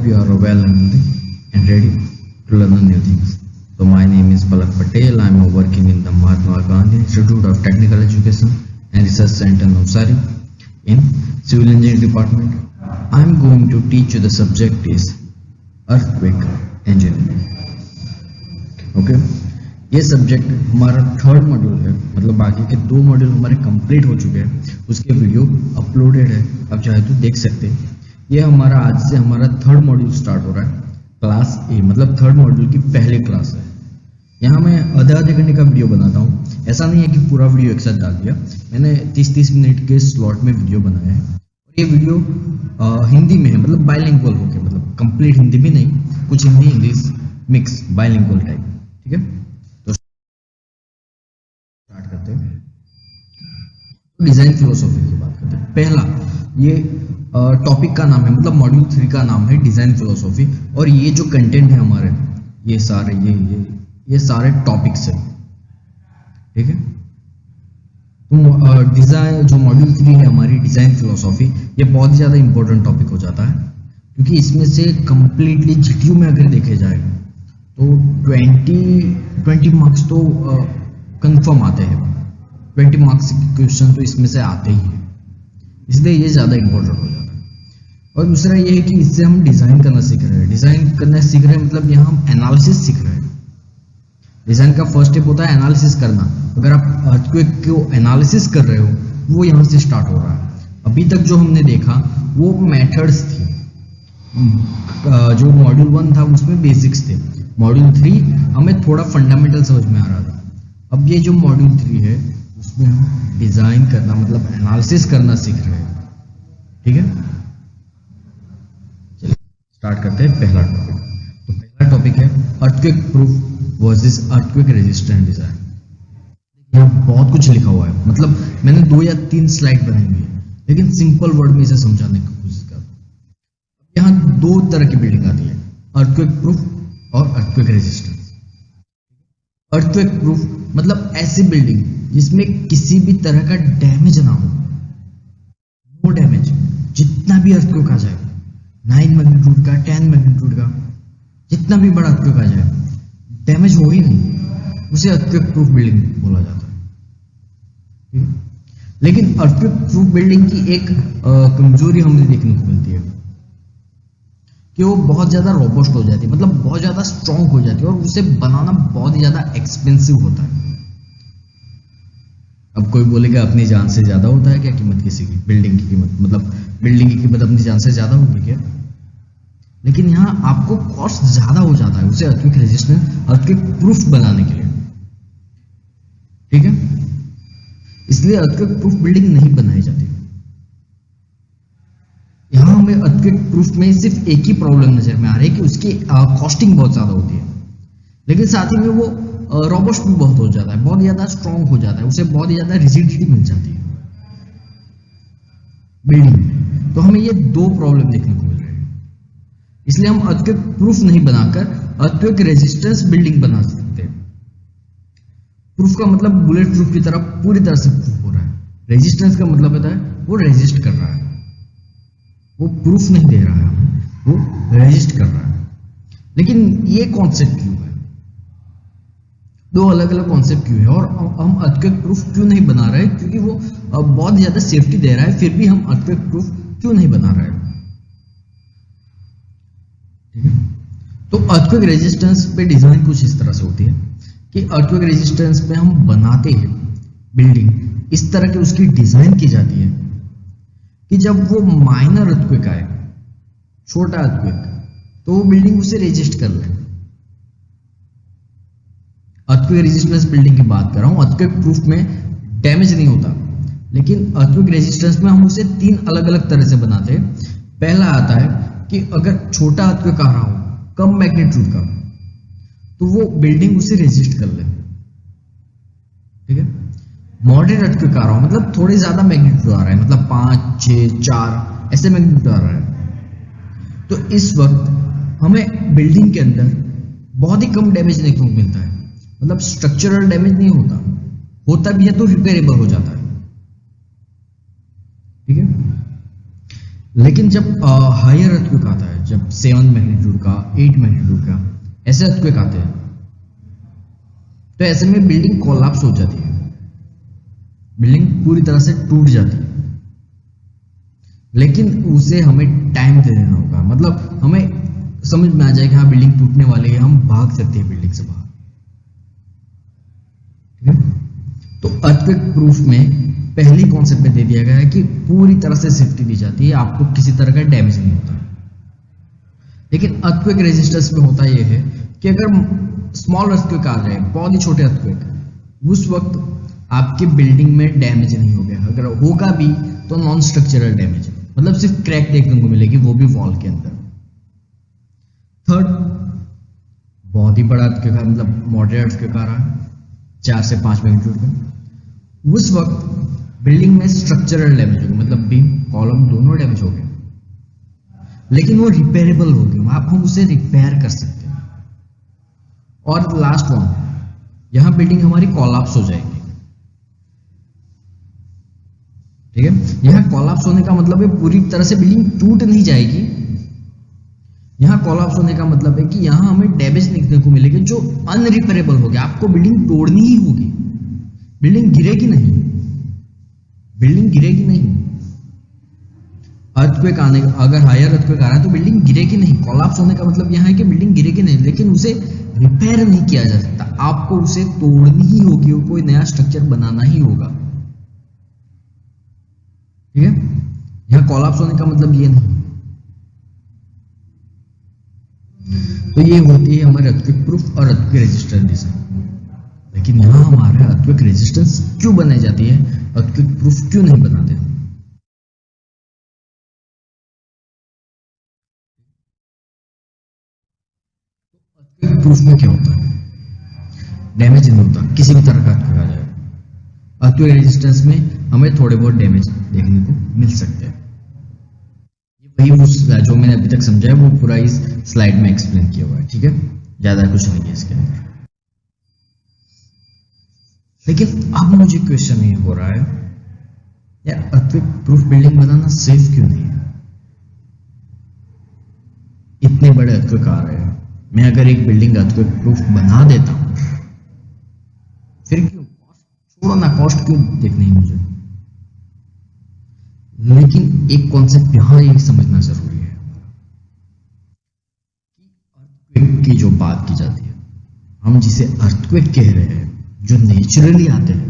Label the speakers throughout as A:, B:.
A: you are well and ready to learn new things. So my name is Palak Patel. I am working in the Mahatma Gandhi Institute of Technical Education and Research Center Navsari in Civil Engineering Department. I am going to teach you the subject is Earthquake Engineering. Okay. ये subject हमारा third module है, मतलब बाकी के 2 module हमारे complete हो चुके हैं, उसके वीडियो अपलोडेड है, आप चाहे तो देख सकते हैं। ये हमारा आज से हमारा थर्ड मॉड्यूल स्टार्ट हो रहा है, क्लास ए, मतलब थर्ड मॉड्यूल की पहली क्लास है। यहाँ मैं आधे घंटे का वीडियो बनाता हूँ, ऐसा नहीं है कि पूरा वीडियो एक साथ डाल दिया, मैंने 30-30 मिनट के स्लॉट में वीडियो बनाया है। और ये वीडियो हिंदी में है, मतलब बाइलिंगुअल होके, मतलब कंप्लीट हिंदी भी नहीं, कुछ Hindi English mix bilingual type, ठीक है। तो स्टार्ट करते हैं, डिजाइन फिलोसॉफी की बात करते हैं। पहला ये टॉपिक का नाम है, मतलब मॉड्यूल 3 का नाम है डिजाइन फिलोसॉफी, और ये जो कंटेंट है हमारे, ये सारे ये सारे टॉपिक्स है, ठीक है। तो डिजाइन जो मॉड्यूल 3 है हमारी डिजाइन फिलोसॉफी, ये बहुत ज्यादा इंपॉर्टेंट टॉपिक हो जाता है, क्योंकि इसमें से कंप्लीटली जीटीयू में अगर देखे जाए तो 20 मार्क्स तो कंफर्म आते हैं, 20 मार्क्स के क्वेश्चन तो इसमें से आते ही है, इसलिए ये ज़्यादा इंपॉर्टेंट हो जाता है। और दूसरा ये है कि इससे हम डिज़ाइन करना सीख रहे हैं, डिज़ाइन करना सीख रहे हैं मतलब यहाँ हम एनालिसिस सीख रहे हैं। डिज़ाइन का फर्स्ट स्टेप होता है एनालिसिस करना। अगर आप अर्थक्वेक को एनालिसिस कर रहे हो, वो यहाँ से स्टार्ट हो रहा है। अभी तक जो हमने देखा वो मेथड्स थी, जो मॉड्यूल 1 था उसमें बेसिक्स थे, मॉड्यूल 3 हमें थोड़ा फंडामेंटल समझ में आ रहा था। अब ये जो मॉड्यूल 3 है उसमें हम डिजाइन करना मतलब एनालिसिस करना सीख रहे हैं, ठीक है। चलिए स्टार्ट करते हैं पहला टॉपिक। तो पहला टॉपिक है earthquake proof versus earthquake resistant design. यहाँ बहुत कुछ लिखा हुआ है, मतलब मैंने 2 या 3 स्लाइड बनाई हुई है, लेकिन सिंपल वर्ड में इसे समझाने की कोशिश कर। यहाँ 2 तरह की बिल्डिंग आती है, अर्थक्वेक प्रूफ और अर्थक्वेक रेजिस्टेंस। अर्थक्वेक प्रूफ मतलब ऐसी बिल्डिंग जिसमें किसी भी तरह का डैमेज ना हो, नो डैमेज, जितना भी अर्थक्वेक आ जाए, 9 मैग्नीट्यूड का, 10 मैग्नीट्यूड का, जितना भी बड़ा अर्थक्वेक आ जाए, डैमेज हो ही नहीं, उसे अर्थक्वेक प्रूफ बिल्डिंग बोला जाता है, ठीक है। लेकिन अर्थक्वेक प्रूफ बिल्डिंग की एक कमजोरी हमें देखने को मिलती है कि वो बहुत ज्यादा रोबस्ट हो जाती है, मतलब बहुत ज्यादा स्ट्रॉन्ग हो जाती है, और उसे बनाना बहुत ही ज्यादा एक्सपेंसिव होता है। अब कोई बोलेगा अपनी जान से ज्यादा होता है क्या कीमत किसी की, बिल्डिंग की कीमत, मतलब बिल्डिंग की कीमत अपनी जान से ज्यादा होगी क्या? लेकिन यहाँ आपको कॉस्ट ज्यादा हो जाता है उसे अर्थक्वेक रेजिस्टेंट, अर्थक्वेक प्रूफ बनाने के लिए, ठीक है। इसलिए अर्थक्वेक प्रूफ बिल्डिंग नहीं बनाई जाती। यहाँ हमें अर्थक्वेक प्रूफ में सिर्फ एक ही प्रॉब्लम नजर में आ रही है कि उसकी कॉस्टिंग बहुत ज्यादा होती है, लेकिन साथ ही में वो रोबस्ट भी बहुत हो जाता है, बहुत ज्यादा स्ट्रॉन्ग हो जाता है, उसे बहुत ही ज्यादा रिजिडिटी मिल जाती है बिल्डिंग में। तो हमें ये 2 प्रॉब्लम देखने को मिल रहे हैं, इसलिए हम अर्थक्वेक प्रूफ नहीं बनाकर अर्थक्वेक रेजिस्टेंस बिल्डिंग बना सकते हैं। प्रूफ का मतलब बुलेट प्रूफ की तरह पूरी तरह से प्रूफ हो रहा है, रेजिस्टेंस का मतलब होता है वो रेजिस्ट कर रहा है, वो प्रूफ नहीं दे रहा है, वो रेजिस्ट कर रहा है। लेकिन ये कॉन्सेप्ट क्यों है, 2 अलग अलग कॉन्सेप्ट क्यों है, और हम अर्थक्वेक प्रूफ क्यों नहीं बना रहे? क्योंकि वो बहुत ज्यादा सेफ्टी दे रहा है, फिर भी हम अर्थक्वेक प्रूफ क्यों नहीं बना रहे? ठीक है। तो अर्थक्वेक रेजिस्टेंस पे डिजाइन कुछ इस तरह से होती है कि अर्थक्वेक रेजिस्टेंस पे हम बनाते हैं बिल्डिंग, इस तरह की उसकी डिजाइन की जाती है कि जब वो माइनर अर्थक्वेक आए, छोटा अर्थक्वेक, तो वो बिल्डिंग उसे रेजिस्ट कर ले। अर्थक्वेक रेजिस्टेंस बिल्डिंग की बात कर रहा हूं, अर्थक्वेक प्रूफ में डैमेज नहीं होता, लेकिन अर्थक्वेक रेजिस्टेंस में हम उसे 3 अलग अलग तरह से बनाते हैं। पहला आता है कि अगर छोटा अर्थक्वेक आ रहा हो, कम मैग्नीट्यूड का, तो वो बिल्डिंग उसे रेजिस्ट कर ले, ठीक है। मॉडरेट अर्थक्वेक आ रहा हो, मतलब थोड़े ज्यादा मैग्नीट्यूड आ रहा है, मतलब 5, 6, 4 ऐसे मैग्नीट्यूड आ रहा है, तो इस वक्त हमें बिल्डिंग के अंदर बहुत ही कम डैमेज देखने को मिलता है, मतलब स्ट्रक्चरल डैमेज नहीं होता, होता भी है तो रिपेयरेबल हो जाता है, ठीक है। लेकिन जब हायर अर्थक्वेक आता है, जब 7 मैग्नीट्यूड का, 8 मैग्नीट्यूड का ऐसे अर्थक्वेक आते हैं, तो ऐसे में बिल्डिंग कोलैप्स हो जाती है, बिल्डिंग पूरी तरह से टूट जाती है। लेकिन उसे हमें टाइम दे देना होगा, मतलब हमें समझ में आ जाए कि हाँ बिल्डिंग टूटने वाली है, हम भाग सकते हैं बिल्डिंग से बाहर। ठीक है, तो अर्थक्वेक प्रूफ में पहली कॉन्सेप्ट में दे दिया गया है कि पूरी तरह से सेफ्टी दी जाती है, आपको किसी तरह का डैमेज नहीं होता। लेकिन अर्थक्वेक रेजिस्टेंस में होता यह है कि अगर स्मॉल अर्थक्वेक आ जाए, बहुत ही छोटे अर्थक्वेक, उस वक्त आपके बिल्डिंग में डैमेज नहीं हो गया, अगर होगा भी तो नॉन स्ट्रक्चरल डैमेज, मतलब सिर्फ क्रैक देखने को मिलेगी, वो भी वॉल के अंदर। थर्ड, बहुत ही बड़ा अर्थक्वेक, मतलब मॉडरेट अर्थक्वेक आ रहा है 4 से 5 मैग्नीट्यूड का, उस वक्त बिल्डिंग में स्ट्रक्चरल डैमेज होगा, मतलब बीम कॉलम दोनों डैमेज हो गए, लेकिन वो रिपेयरेबल हो गए, हम उसे रिपेयर कर सकते हैं। और लास्ट वन, यहां बिल्डिंग हमारी कोलैप्स हो जाएगी। ठीक है, यहां कोलैप्स होने का मतलब है पूरी तरह से बिल्डिंग टूट नहीं जाएगी, यहां कोलैप्स होने का मतलब है कि यहां हमें डैमेज देखने को मिलेगा जो अनरिपेयरेबल हो गया, आपको बिल्डिंग तोड़नी ही होगी, बिल्डिंग गिरेगी नहीं, बिल्डिंग गिरेगी नहीं। अर्थक्वेक आने, अगर हायर अर्थक्वेक आ रहा है तो बिल्डिंग गिरेगी नहीं, कोलैप्स होने का मतलब यह है कि बिल्डिंग गिरेगी नहीं, लेकिन उसे रिपेयर नहीं किया जा सकता, आपको उसे तोड़नी ही होगी, कोई नया स्ट्रक्चर बनाना ही होगा। ठीक है, यहां कोलैप्स होने का मतलब ये नहीं। तो ये होती है हमारे अर्थक्वेक प्रूफ और अर्थक्वेक रेजिस्टेंस डिजाइन। लेकिन यहां हमारे अर्थक्वेक रेजिस्टेंस क्यों बनाई जाती है, अर्थक्वेक प्रूफ क्यों नहीं बनाते? अर्थक्वेक प्रूफ में क्या होता है, डैमेज नहीं होता, किसी भी तरह का अर्थक्वेक आ जाए। अर्थक्वेक रेजिस्टेंस में हमें थोड़े बहुत डैमेज देखने को मिल सकते हैं। ये वही जो मैंने अभी तक समझा है वो पूरा इस स्लाइड में एक्सप्लेन किया हुआ है। ठीक है, ज्यादा कुछ नहीं है इसके अंदर। लेकिन अब मुझे क्वेश्चन ये हो रहा है, यार अर्थक्वेक प्रूफ बिल्डिंग बनाना सेफ क्यों नहीं है? इतने बड़े अर्थक्वेक आ रहे हैं, मैं अगर एक बिल्डिंग अर्थक्वेक प्रूफ बना देता हूं, फिर क्यों? छोड़ो ना, कॉस्ट क्यों देखनी है मुझे? लेकिन एक कॉन्सेप्ट यहां एक समझना जरूरी है कि अर्थक्वेक की जो बात की जाती है, हम जिसे अर्थक्वेक कह रहे हैं, जो नेचुरली आते हैं,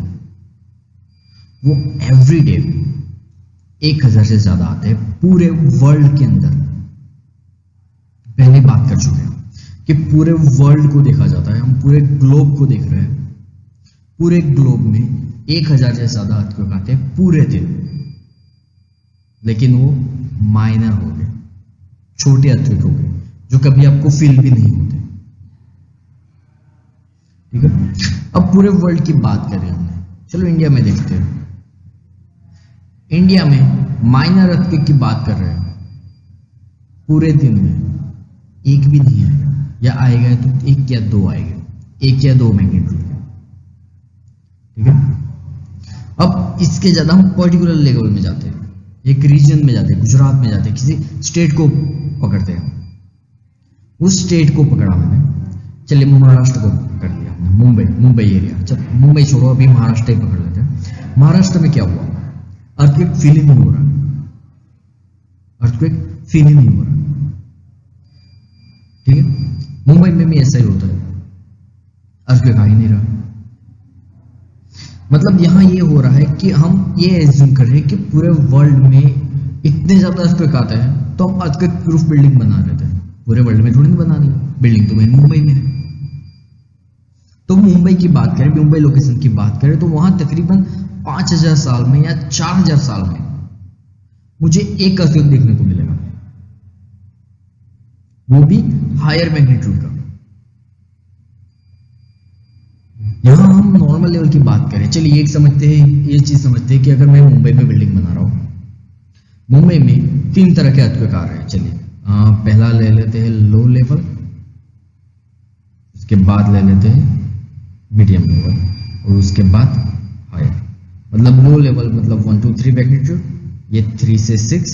A: वो एवरीडे 1000 से ज्यादा आते हैं पूरे वर्ल्ड के अंदर। पहले बात कर चुके हैं कि पूरे वर्ल्ड को देखा जाता है, हम पूरे ग्लोब को देख रहे हैं, पूरे ग्लोब में 1000 से ज्यादा अर्थक्वेक आते हैं पूरे दिन। लेकिन वो माइनर हो गए, छोटे अर्थक्वेक हो गए, जो कभी आपको फील भी नहीं होते। ठीक है, अब पूरे वर्ल्ड की बात करें हमने, चलो इंडिया में देखते हैं। इंडिया में माइनर अर्थक्वेक की बात कर रहे हैं, पूरे दिन में एक भी नहीं आएगा, या आएगा तो 1 या 2 आएगा, 1 या 2 मैग्नीट्यूड। ठीक है, अब इसके ज्यादा हम पर्टिकुलर लेवल में जाते हैं, एक रीजन में जाते हैं, गुजरात में जाते हैं, किसी स्टेट को पकड़ते हैं। उस स्टेट को पकड़ा मैंने, चलिए महाराष्ट्र को पकड़ लिया हमने, मुंबई एरिया, चल मुंबई छोड़ो, अभी महाराष्ट्र ही पकड़ लेते हैं। महाराष्ट्र में क्या हुआ, अर्थक्वेक फील ही नहीं हो रहा, अर्थक्वेक फील ही नहीं हो रहा। ठीक है, मुंबई में भी ऐसा ही होता है, अर्थक्वेक आ ही नहीं रहा। मतलब यहां ये हो रहा है कि हम ये एज्यूम कर रहे हैं कि पूरे वर्ल्ड में इतने ज्यादा अर्थक्वेक आते हैं, तो हम अर्थक्वेक प्रूफ बिल्डिंग बना रहे थे। पूरे वर्ल्ड में थोड़ी नहीं बना रही, बिल्डिंग तो मेन मुंबई में है। तो मुंबई की बात करें, मुंबई लोकेशन की बात करें, तो वहां तकरीबन 5000 साल में या 4000 साल में मुझे एक अर्थक्वेक देखने को मिलेगा, वो भी हायर मैग्नीट्यूड का। यहां हम नॉर्मल लेवल की बात करें, चलिए एक समझते हैं, ये चीज समझते हैं कि अगर मैं मुंबई में बिल्डिंग बना रहा हूं, मुंबई में 3 तरह के अर्थक्वेक आ रहे हैं। चलिए पहला ले लेते हैं लो लेवल, उसके बाद ले लेते हैं मीडियम लेवल, और उसके बाद हायर। मतलब लो लेवल मतलब 1 2 3 मैग्नीट्यूड, ये 3 से 6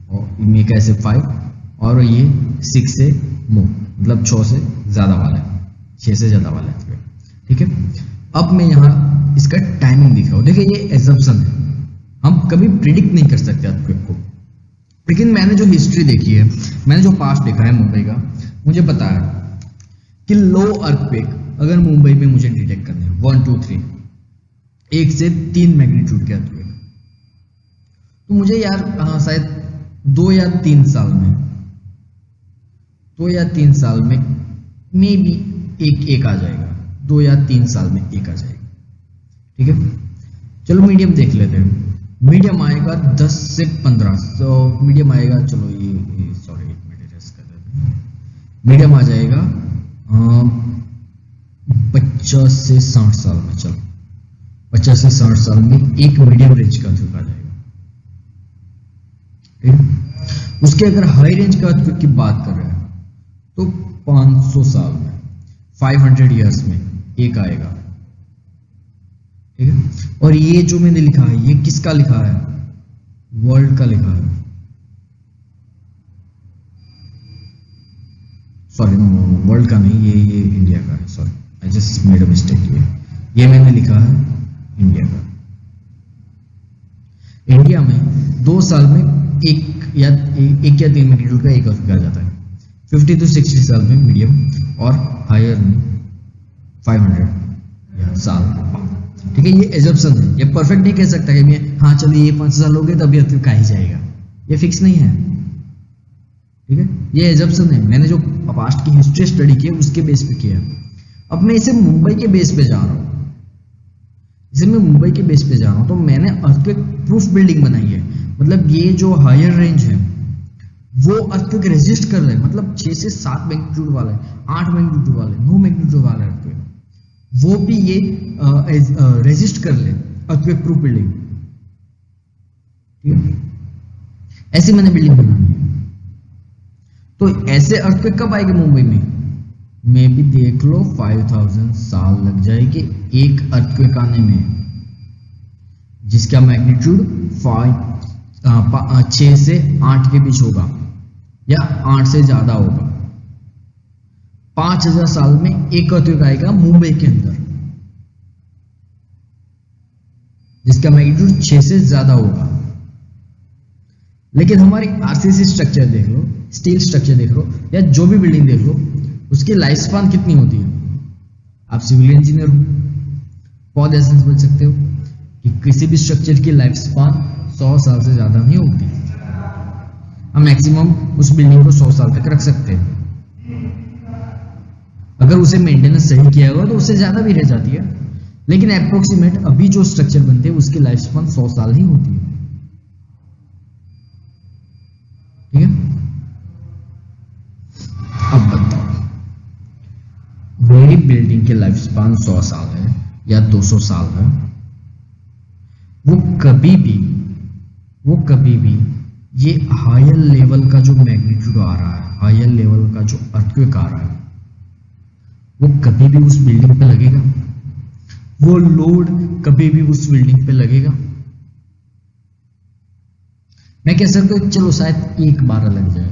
A: और इनमें कैसे 5, और ये 6 से मोर, मतलब 6 से ज़्यादा वाला है, 6 से ज़्यादा वाला है। ठीक है, अब मैं यहाँ इसका टाइमिंग दिख रहा हूँ। देखिए ये एजम्पशन है, हम कभी प्रिडिक्ट नहीं कर सकते अर्थक्वेक को, लेकिन मैंने जो हिस्ट्री देखी है, मैंने जो पास्ट देखा है मुंबई का, मुझे पता है कि लो अर्थक्वेक अगर मुंबई में मुझे डिटेक्ट करने हैं 1 2 3 1 से 3 मैग्नीट्यूड के अर्थक्वेक, तो मुझे यार शायद 2 या 3 साल में, 2 या 3 साल में मे बी एक आ जाएगा, 2 या 3 साल में एक आ जाएगा। ठीक है, चलो मीडियम देख लेते हैं। मीडियम आएगा 10 से 15, तो मीडियम आएगा, चलो ये सॉरी एक मिनट रेस्ट कर लेते हैं। मीडियम आ जाएगा 50 से 60 साल में। चलो 50 से 60 साल में एक मीडियम रेंज का अर्थक्वेक आ जाएगा। ठीक है, उसके अगर हाई रेंज का अर्थक्वेक की बात कर रहे हैं तो 500 साल में, 500 ईयर्स में एक आएगा। ठीक है, और ये जो मैंने लिखा है ये किसका लिखा है? वर्ल्ड का लिखा है, सॉरी वर्ल्ड का नहीं, ये इंडिया का है, sorry I just made a mistake. ये मैंने लिखा है इंडिया का। इंडिया में 2 साल में एक या 3 मैग्नीट्यूड का एक अर्थक्वेक आ जाता है। 50 to 60 साल में मीडियम, और हायर में 500 साल। ठीक है, ये एजम्पशन है, ये परफेक्ट नहीं कह सकता कि मैं हाँ चलिए ये 5 साल हो गए तभी अर्थक्वेक आ ही जाएगा, ये फिक्स नहीं है। ठीक है, ये एजम्पशन है, मैंने जो पास्ट की हिस्ट्री स्टडी की है उसके बेस पे किया। अब मैं इसे मुंबई के बेस पे जा रहा हूँ, तो मैंने अर्थक्वेक प्रूफ बिल्डिंग बनाई है। मतलब ये जो हायर रेंज है वो अर्थक्वेक रेजिस्ट कर रहे हैं, मतलब 6 से 7 मैग्नीट्यूड वाला है, 8 मैग्नीट्यूड वाला है, 9 मैग्नीट्यूड वाला है अर्थक्वेक, वो भी ये रेजिस्ट कर ले अर्थक्वेक प्रूफ बिल्डिंग। ठीक है, ऐसी मैंने बिल्डिंग बनानी है। तो ऐसे अर्थक्वेक कब आएंगे मुंबई में? मे भी देख लो 5000 साल लग जाएगी एक अर्थक्वेक आने में, जिसका मैग्नीट्यूड 6 से 8 के बीच होगा या 8 से ज्यादा होगा। 5000 साल में एक अर्थक्वेक आएगा मुंबई के अंदर, जिसका मैग्नीट्यूड 6 से ज्यादा होगा। लेकिन हमारी आरसीसी स्ट्रक्चर देख लो, स्टील स्ट्रक्चर देख लो, या जो भी बिल्डिंग देख लो, उसकी लाइफ स्पान कितनी होती है? आप सिविल इंजीनियर हो, बहुत ऐसे समझ सकते हो कि किसी भी स्ट्रक्चर की लाइफ स्पान 100 साल से ज्यादा नहीं होती। हम मैक्सिमम उस बिल्डिंग को 100 साल तक रख सकते हैं, अगर उसे मेंटेनेंस सही किया हुआ तो उससे ज्यादा भी रह जाती है, लेकिन अप्रोक्सीमेट अभी जो स्ट्रक्चर बनते हैं उसकी लाइफ स्पान 100 साल ही होती है। ठीक है, अब बताओ मेरी बिल्डिंग की लाइफ स्पान 100 साल है या 200 साल है, वो कभी भी ये हायर लेवल का जो मैग्नीट्यूड आ रहा है, हायर लेवल का जो अर्थक्वेक आ रहा है, वो कभी भी उस बिल्डिंग पे लगेगा, वो लोड कभी भी उस बिल्डिंग पे लगेगा। मैं कह सकता हूं चलो शायद एक बार लग जाए,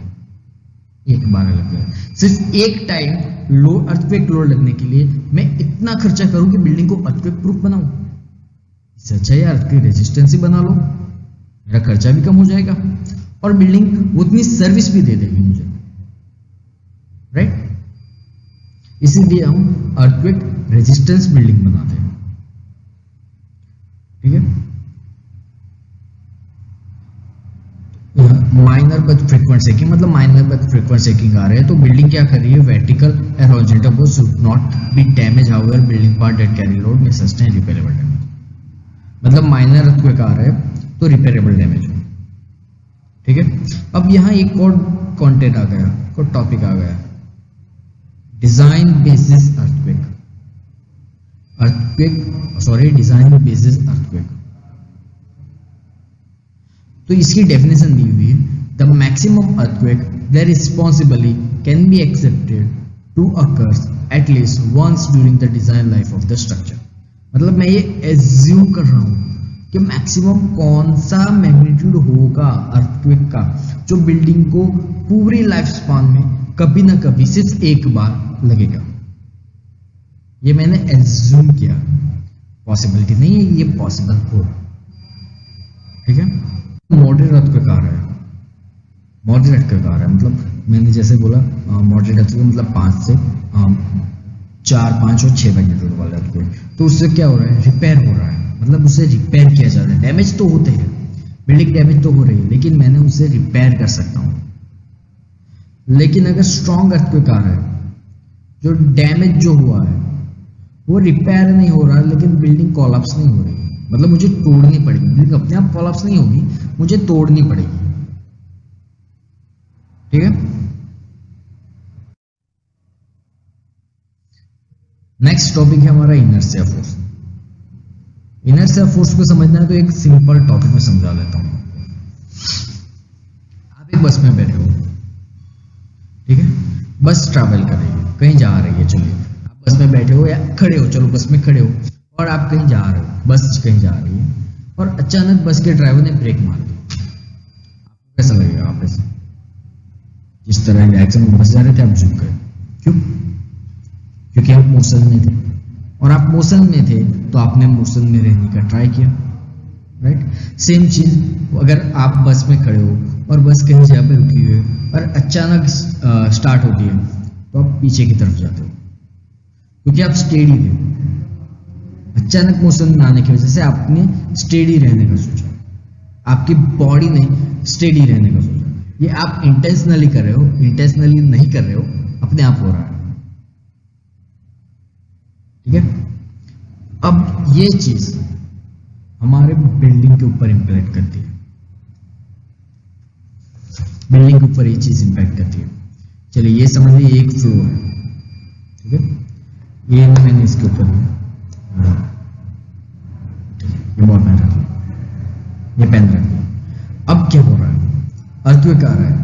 A: सिर्फ एक टाइम लोड, अर्थक्वेक लोड लगने के लिए मैं इतना खर्चा करूं कि बिल्डिंग को अर्थक्वेक प्रूफ बनाऊं। इससे अच्छा यार अर्थक्वेक रेजिस्टेंस ही बना लो, मेरा खर्चा भी कम हो जाएगा और बिल्डिंग उतनी सर्विस भी दे देगी मुझे, राइट? इसीलिए हम अर्थक्वेक रेजिस्टेंस बिल्डिंग बनाते हैं। ठीक है, माइनर बट फ्रीक्वेंट शेकिंग, मतलब माइनर बट फ्रीक्वेंट शेकिंग आ रहे हैं तो बिल्डिंग क्या कर रही है? Vertical and horizontal both should not be damage, however building part that carry load में सस्टेन रिपेयरेबल डैमेज। मतलब माइनर अर्थक्वेक आ रहा है तो रिपेयरेबल डैमेज हो। ठीक है, अब यहाँ एक और कंटेंट आ गया, कोई टॉपिक आ गया, design basis design basis earthquake. तो इसकी डेफिनेशन दी हुई है, the maximum earthquake that responsibly can be accepted to occurs at least once during the design life of the structure. मतलब मैं ये एज्यूम कर रहा हूं कि मैक्सिमम कौन सा मैग्नीट्यूड होगा अर्थक्वेक का, जो बिल्डिंग को पूरी लाइफ स्पान में कभी ना कभी सिर्फ एक बार लगेगा। ये मैंने एज्यूम किया, पॉसिबिलिटी नहीं है, ये पॉसिबल हो। ठीक है, मॉडरेट अर्थक्वेक है, मॉडरेट अर्थक्वेक है, मतलब मैंने जैसे बोला मॉडरेट अर्थक्वेक मतलब 5 से 4, 5 और 6 मैग्नीट्यूड वाला अर्थक्वेक। तो उससे क्या हो रहा है, रिपेयर हो रहा है, मतलब उससे रिपेयर किया जा रहा है। डैमेज तो होते हैं, बिल्डिंग डैमेज तो हो रही है, लेकिन मैंने उसे रिपेयर कर सकता हूँ। लेकिन अगर स्ट्रॉन्ग अर्थक्वेक आ रहा है, जो डैमेज जो हुआ है वो रिपेयर नहीं हो रहा है, लेकिन बिल्डिंग कोलैप्स नहीं हो रही, मतलब मुझे तोड़नी पड़ेगी। बिल्डिंग अपने आप कोलैप्स नहीं होगी, मुझे तोड़नी पड़ेगी। ठीक है, नेक्स्ट टॉपिक है हमारा इनर्शिया फोर्स। इनर्शिया फोर्स को समझना है तो एक सिंपल टॉपिक में समझा लेता हूं। आप एक बस में बैठे हो, ठीक है, बस ट्रैवल कर रही है, कहीं जा रही है। चलिए आप बस में बैठे हो या खड़े हो, चलो बस में खड़े हो और आप कहीं जा रहे हो, बस कहीं जा रही है और अचानक बस के ड्राइवर ने ब्रेक मार दी। आपको कैसा लगेगा? आप ऐसे जिस तरह डायरेक्शन में बस जा रहे थे आप झुक गए। क्यों? क्योंकि आप मोशन में थे, और आप मोशन में थे तो आपने मोशन में रहने का ट्राई किया, राइट। सेम चीज अगर आप बस में खड़े हो और बस कहीं जगह पे रुकी हुई है और अचानक स्टार्ट होती है तो आप पीछे की तरफ जाते हो, क्योंकि आप स्टेडी थे। अचानक मोशन में आने की वजह से आपने स्टेडी रहने का सोचा, आपकी बॉडी ने स्टेडी रहने का सोचा। ये आप इंटेंशनली कर रहे हो, इंटेंशनली नहीं कर रहे हो, अपने आप हो रहा है। ठीक है, अब ये चीज हमारे बिल्डिंग के ऊपर इंपैक्ट करती है, बिल्डिंग के ऊपर ये चीज इंपैक्ट करती है। चलिए ये समझ लीजिए एक फ्लोर है, ठीक है, ये मैंने इसके ऊपर लिया, ये बॉल पेन रख लिया, ये पेन रख लिया। अब क्या हो रहा है, अर्थक्वेक आ रहा है,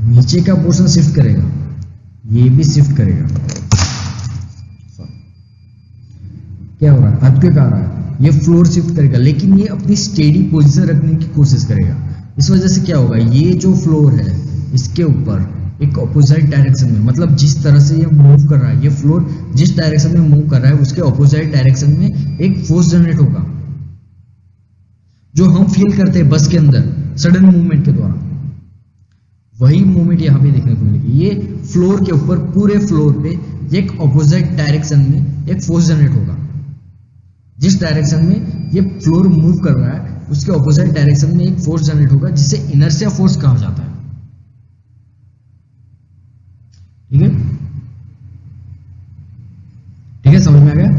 A: नीचे का पोर्शन शिफ्ट करेगा, ये भी शिफ्ट करेगा। क्या हो रहा है, अर्थक्वेक आ रहा है, ये फ्लोर शिफ्ट करेगा, लेकिन ये अपनी स्टेडी पोजीशन रखने की कोशिश करेगा। इस वजह से क्या होगा, ये जो फ्लोर है इसके ऊपर एक ऑपोजिट डायरेक्शन में, मतलब जिस तरह से ये मूव कर रहा है, ये फ्लोर जिस डायरेक्शन में मूव कर रहा है उसके ऑपोजिट डायरेक्शन में एक फोर्स जनरेट होगा, जो हम फील करते हैं बस के अंदर सडन मूवमेंट के दौरान। वही मूवमेंट यहाँ पे देखने को मिलेगी। ये फ्लोर के ऊपर पूरे फ्लोर पे एक ऑपोजिट डायरेक्शन में एक फोर्स जनरेट होगा। जिस डायरेक्शन में ये फ्लोर मूव कर रहा है उसके ऑपोजिट डायरेक्शन में एक फोर्स जनरेट होगा, जिसे इनर्शिया फोर्स कहा जाता है। ठीक है, ठीक है, समझ में आ गया?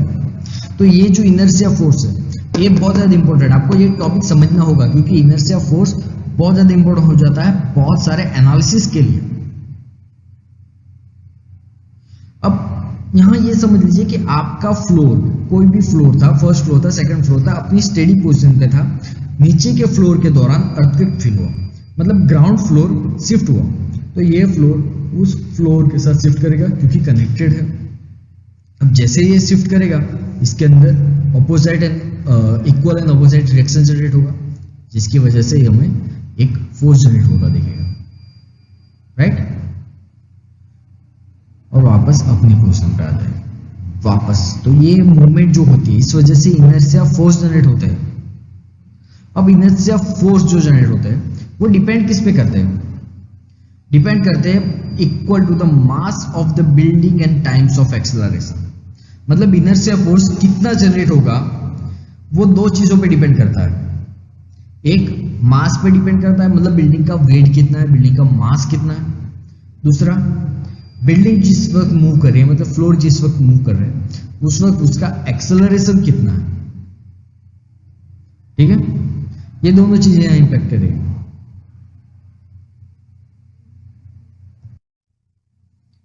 A: तो ये जो इनर्शिया फोर्स है ये बहुत ज्यादा इंपॉर्टेंट है, आपको ये टॉपिक समझना होगा, क्योंकि इनर्शिया फोर्स बहुत ज्यादा इंपॉर्टेंट हो जाता है बहुत सारे एनालिसिस के लिए। अब यहां ये समझ लीजिए कि आपका फ्लोर, कोई भी फ्लोर था, फर्स्ट फ्लोर था, सेकंड फ्लोर था, अपनी स्टेडी पोजीशन पे था। नीचे के फ्लोर के दौरान अर्थक्वेक फील हुआ, मतलब ग्राउंड फ्लोर शिफ्ट हुआ, तो ये फ्लोर उस फ्लोर के साथ शिफ्ट करेगा क्योंकि कनेक्टेड है। अब जैसे ये शिफ्ट करेगा इसके अंदर opposite and equal and opposite reaction generate होगा, जिसकी वजह से हमें एक फोर्स जनरेट होता दिखेगा, राइट। और वापस अपनी पोजीशन पे आ जाए वापस। तो ये मूवमेंट जो होती है इस वजह से इनर्शिया फोर्स जनरेट होते हैं। अब इनर्शिया फोर्स जो जनरेट होते हैं वो डिपेंड किस पे करते हैं, डिपेंड करते हैं equal to the mass of the building and times of acceleration. मतलब इनर्शिया फोर्स कितना जनरेट होगा वो दो चीजों पे डिपेंड करता है। एक मास पे डिपेंड करता है, मतलब बिल्डिंग का वेट कितना है, बिल्डिंग का मास कितना है। दूसरा, बिल्डिंग जिस वक्त मूव कर रही है, मतलब फ्लोर जिस वक्त मूव कर रहे हैं उस वक्त उसका एक्सेलरेशन कितना है। ठीक है, ये दोनों चीजें यहां इंपैक्ट करेंगी।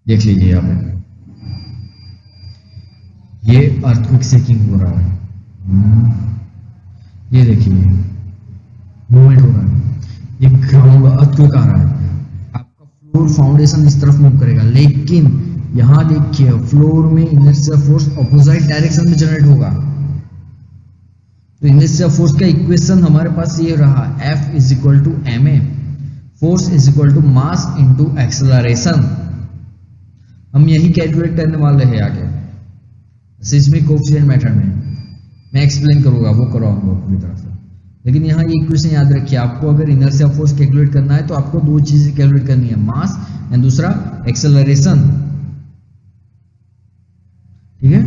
A: देख लीजिए यहां पे ये अर्थक्वेक शेकिंग हो रहा है, ये देखिए मूवमेंट हो रहा है, ये ग्राउंड अर्थक्वेक आ रहा है। आपका फ्लोर फाउंडेशन इस तरफ मूव करेगा, लेकिन यहां देखिए फ्लोर में इनर्शिया फोर्स ऑपोजिट डायरेक्शन में जनरेट होगा। तो इनर्शिया फोर्स का इक्वेशन हमारे पास ये रहा, F = ma। Force is equal to mass into acceleration. हम यही कैलकुलेट करने वाले हैं आगे सिस्मिक कोएफिशिएंट मेथड में। मैं एक्सप्लेन करूंगा, वो कराऊंगा पूरी तरह से। लेकिन यहाँ ये इक्वेशन याद रखिए, आपको अगर इनर्शिया फोर्स कैलकुलेट करना है तो आपको दो चीजें कैलकुलेट करनी है, मास एंड दूसरा एक्सेलरेशन। ठीक है,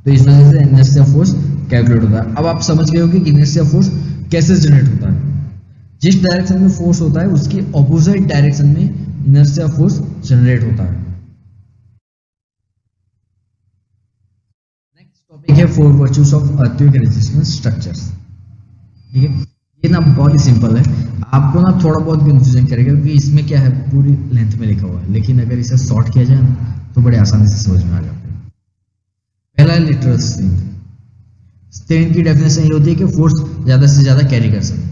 A: तो इस वजह से इनर्शिया फोर्स कैलकुलेट होता है। अब आप समझ गए होंगे कि इनर्शिया फोर्स कैसे जनरेट होता है। जिस डायरेक्शन में फोर्स होता है उसकी ऑपोजिट डायरेक्शन में इनर्शिया फोर्स जनरेट होता है। नेक्स्ट टॉपिक है four virtues of earthquake resistance structures. ठीक है, ये ना बहुत ही सिंपल है, आपको ना थोड़ा बहुत कंफ्यूजन करेगा क्योंकि इसमें क्या है पूरी लेंथ में लिखा हुआ है, लेकिन अगर इसे शॉर्ट किया जाए ना तो बड़े आसानी से समझ में आ जाता है। पहला है लिटरल स्ट्रेन। स्ट्रेन की डेफिनेशन ये होती है कि फोर्स ज्यादा से ज्यादा कैरी कर सके।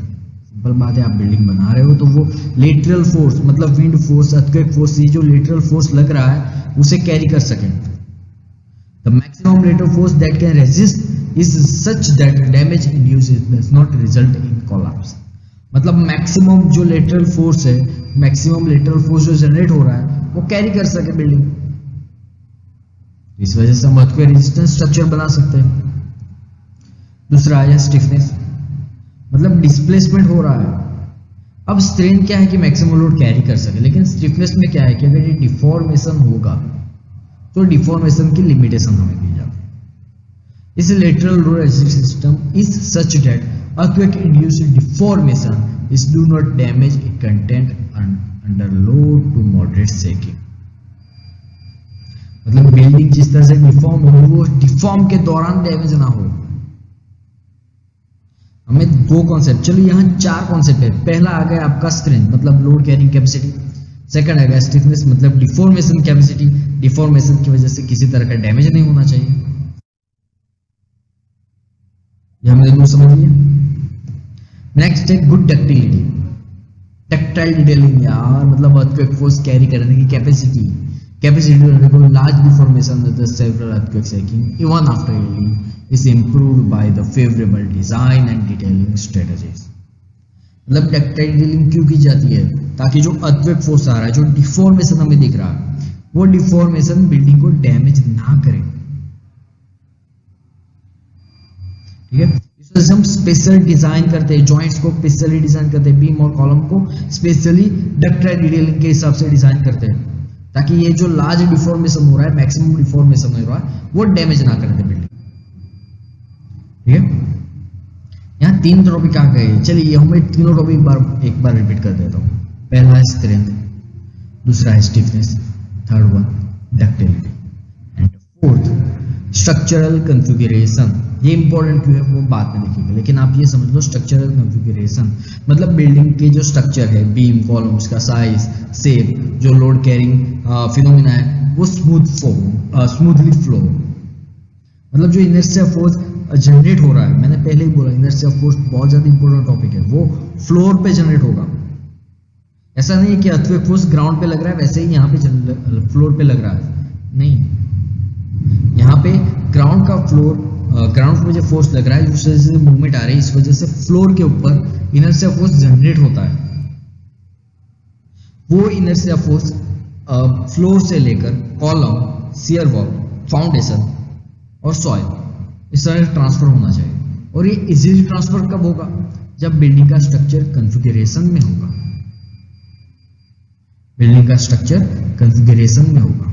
A: सिंपल बात है, आप बिल्डिंग बना रहे हो तो वो लेटरल फोर्स मतलब विंड फोर्स, अर्थक्वेक फोर्स, ये जो लेटरल फोर्स लग रहा है उसे कैरी कर सके। The maximum lateral force that can resist is such that damage induced does not result in collapse. मतलब मैक्सिमम जो लेटरल फोर्स है, मैक्सिमम लेटरल फोर्स जो जनरेट हो रहा है वो कैरी कर सके बिल्डिंग। इस वजह से हम अर्थक्वेक रेजिस्टेंस स्ट्रक्चर बना सकते हैं। दूसरा है स्टिफनेस, मतलब डिस्प्लेसमेंट हो रहा है। अब स्ट्रेन क्या है कि मैक्सिमम लोड कैरी कर सके, लेकिन स्टिफनेस में क्या है कि अगर ये डिफॉर्मेशन होगा तो डिफॉर्मेशन की लिमिटेशन हमें दी जाती है। इस lateral load resistance system is such that earthquake induced deformation is do not damage it content under load to moderate shaking. मतलब बिल्डिंग जिस तरह से डिफॉर्म हो वो डिफॉर्म के दौरान डैमेज ना हो। हमें दो कॉन्सेप्ट, चलो यहाँ चार कॉन्सेप्ट है। पहला आ गया आपका स्ट्रेंथ मतलब लोड कैरिंग कैपेसिटी। सेकंड आ गया स्टिफनेस मतलब डिफॉर्मेशन कैपेसिटी, डिफॉर्मेशन की वजह से किसी तरह का डैमेज नहीं होना चाहिए। ये हमने दोनों समझ लिया। नेक्स्ट है गुड डक्टिलिटी, डक्टाइल डिटेलिंग यार, मतलब अर्थक्वेक फोर्स कैरी करने की capacity to undergo large deformation of the several earthquake shaking even after healing is improved by the favorable design and detailing strategies। मतलब डक्टाइल डिटेलिंग क्यों की जाती है? ताकि जो अर्थक्वेक फोर्स आ रहा है, जो डिफॉर्मेशन हमें दिख रहा है, वो डिफॉर्मेशन बिल्डिंग को डैमेज ना करे। ठीक है, इस वजह से हम स्पेशल डिजाइन करते हैं, जॉइंट्स को स्पेशली डिजाइन करते हैं, बीम और कॉलम को स्पेशली डक्टाइल डिटेलिंग के हिसाब से डिजाइन करते हैं ताकि ये जो लार्ज डिफॉर्मेशन हो रहा है, मैक्सिमम डिफॉर्मेशन हो रहा है, वो डैमेज ना करे बिल्डिंग। ठीक है, यहाँ तीन टॉपिक आ गए। चलिए हमें तीनों टॉपिक एक बार रिपीट कर देता हूँ। पहला है स्ट्रेंथ, दूसरा है stiffness, third one ductility and fourth structural configuration. ये इंपॉर्टेंट क्यों है वो बाद में देखेंगे, लेकिन आप ये समझ लो स्ट्रक्चरल कॉन्फ़िगरेशन मतलब बिल्डिंग के जो स्ट्रक्चर है, बीम कॉलम, उसका साइज, शेप, जो लोड कैरिंग फिनोमिना है वो स्मूथली फ्लो। मतलब जो इनर्शिया फोर्स जनरेट हो रहा है, मैंने पहले ही बोला इनर्शिया फोर्स बहुत ज्यादा इंपॉर्टेंट टॉपिक है, वो फ्लोर पे जनरेट होगा। ऐसा नहीं है कि अर्थक्वेक फोर्स ग्राउंड पे लग रहा है वैसे ही यहाँ पे फ्लोर पे लग रहा है, नहीं। यहाँ पे ग्राउंड का फ्लोर, ग्राउंड पे जो फोर्स लग रहा है उस वजह से मूवमेंट आ रही है, इस वजह से फ्लोर के ऊपर इनर्शिया फोर्स जनरेट होता है। वो इनर्शिया फोर्स फ्लोर से लेकर कॉलम, शियर वॉल, फाउंडेशन और सॉइल इस तरह ट्रांसफर होना चाहिए। और ये इजीली ट्रांसफर कब होगा? जब बिल्डिंग का स्ट्रक्चर कॉन्फ़िगरेशन में होगा। बिल्डिंग का स्ट्रक्चर कॉन्फ़िगरेशन में होगा।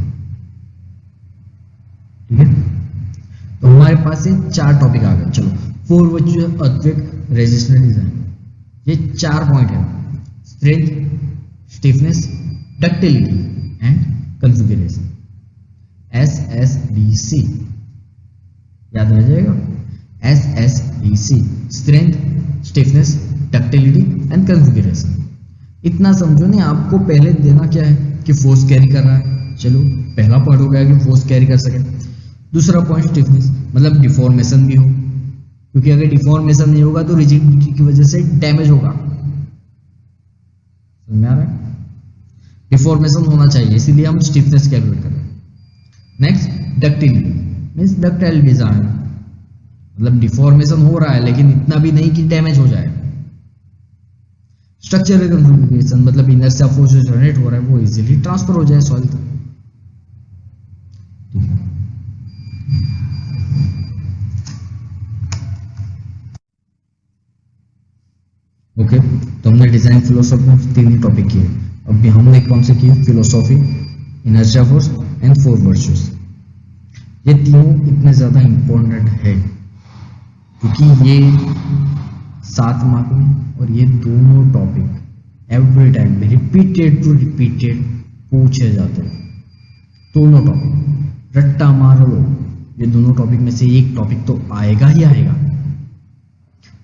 A: ठीक है, तो हमारे पास ये चार टॉपिक आ गए। चलो, four virtues earthquake resistance design, ये चार पॉइंट है, strength, stiffness, ductility and configuration, SSDC याद रह जाएगा। SSDC strength, stiffness, ductility and configuration. इतना समझो नहीं, आपको पहले देना क्या है कि फोर्स कैरी कर रहा है। चलो, पहला पॉइंट हो गया कि फोर्स कैरी कर सके। दूसरा पॉइंट स्टिफनेस मतलब डिफॉर्मेशन भी हो, क्योंकि अगर डिफॉर्मेशन नहीं होगा तो रिजिडिटी की वजह से डैमेज होगा। समझ में आ रहा है? डिफॉर्मेशन होना चाहिए, इसीलिए हम स्टिफनेस कैलकुलेट कर रहे हैं। Next ductility means ductile design, मतलब डिफॉर्मेशन हो रहा है लेकिन इतना भी नहीं कि डैमेज हो जाए। स्ट्रक्चरल कन्फिगरेशन मतलब इनर्शिया फोर्स जो जनरेट हो रहा है वो इजीली ट्रांसफर हो जाए सॉइल तक। ओके, तो हमने डिजाइन फिलोसॉफी में तीन ही टॉपिक किए। अभी हमने कौन से किए? Philosophy, inertia force and four virtuous. ये तीनों इतने ज्यादा इंपॉर्टेंट है क्योंकि ये 7 मार्क में और ये दोनों topic every time repeated to repeated पूछे जाते हैं। दोनों टॉपिक रट्टा मार लो, ये दोनों टॉपिक में से एक टॉपिक तो आएगा ही आएगा।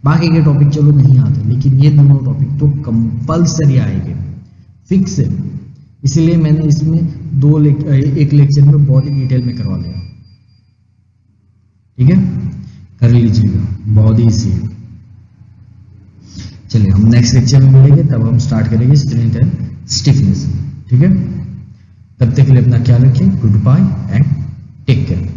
A: बाकी के टॉपिक चलो नहीं आते, लेकिन ये दोनों टॉपिक तो कंपलसरी आएंगे, फिक्स है। इसलिए मैंने इसमें एक लेक्चर में बहुत ही डिटेल में करवा लिया। ठीक है, कर लीजिएगा, बहुत ही इजी है। चलिए हम नेक्स्ट लेक्चर में मिलेंगे, तब हम स्टार्ट करेंगे स्ट्रेंथ एंड स्टिफनेस। ठीक है, तब तक के लिए अपना ख्याल रखिए। Goodbye and take care.